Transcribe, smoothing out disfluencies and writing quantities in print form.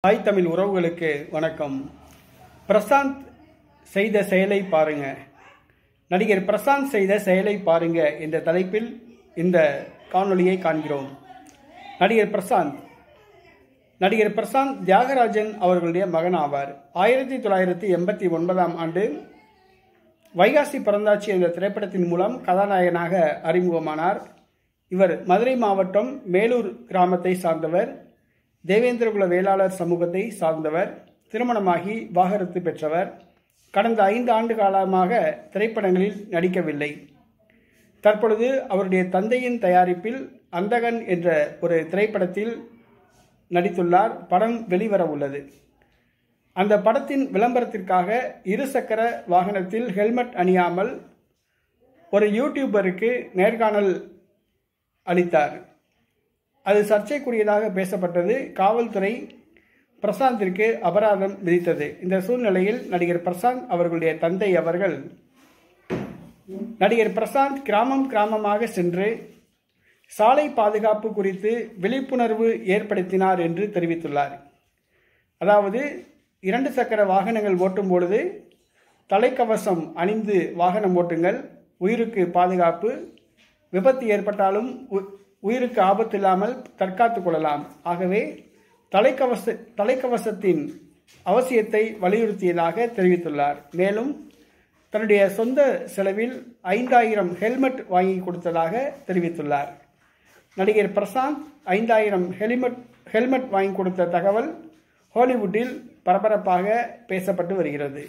தாய் தமிழ் உறவுகளுக்கு வணக்கம். பிரசாந்த் செய்த செயலை பாருங்க. நடிகர் பிரசாந்த் செய்த செயலை பாருங்க என்ற தலைப்பில் இந்த காணொளியை காண்கிறோம். நடிகர் பிரசாந்த் தியாகராஜன் அவர்களுடைய மகன் ஆவார். 1989ஆம் ஆண்டு வைகாசி பிறந்தாச்சி என்ற திரைப்படத்தின் மூலம் கதாநாயகனாக அறிமுகமானார். இவர் மதுரை மாவட்டம் மேலூர் கிராமத்தை சார்ந்தவர். தேவேந்திரகுல வேளாளர் சமூகத்தை சார்ந்தவர். திருமணமாகி வாகரத்து பெற்றவர். கடந்த 5 ஆண்டு காலமாக திரைப்படங்களில் நடிக்கவில்லை. தற்பொழுது அவருடைய தந்தையின் தயாரிப்பில் அந்தகன் என்ற ஒரு திரைப்படத்தில் நடித்துள்ளார். படம் வெளிவர உள்ளது. அந்த படத்தின் விளம்பரத்திற்காக 2 சக்கர வாகனத்தில் ஹெல்மெட் அணியாமல் ஒரு யூடியூபருக்கு நேர்காணல் அளித்தார். அது சர்ச்சைக்குரியதாக பேசப்பட்டது. காவல்துறை பிரசாந்திற்கு அபராதம் விதித்தது. இந்த சூழ்நிலையில் நடிகர் பிரசாந்த் அவர்களுடைய தந்தை அவர்கள் நடிகர் பிரசாந்த் கிராமமாக சென்று சாலை பாதுகாப்பு குறித்து விழிப்புணர்வு ஏற்படுத்தினார் என்று தெரிவித்துள்ளார். அதாவது 2 சக்கர வாகனங்கள் ஓட்டும் பொழுது தலைக்கவசம் அணிந்து வாகனம் ஓட்டுங்கள், உயிருக்கு பாதுகாப்பு, விபத்து ஏற்பட்டாலும் உயிருக்கு ஆபத்து இல்லாமல் தற்காத்துக் கொள்ளலாம். ஆகவே தலைக்கவசத்தின் அவசியத்தை வலியுறுத்தியதாக தெரிவித்துள்ளார். மேலும் தன்னுடைய சொந்த செலவில் 5000 ஹெல்மெட் வாங்கி கொடுத்ததாக தெரிவித்துள்ளார். நடிகர் பிரசாந்த் 5000 ஹெல்மெட் வாங்கி கொடுத்த தகவல் ஹாலிவுட்டில் பரபரப்பாக பேசப்பட்டு வருகிறது.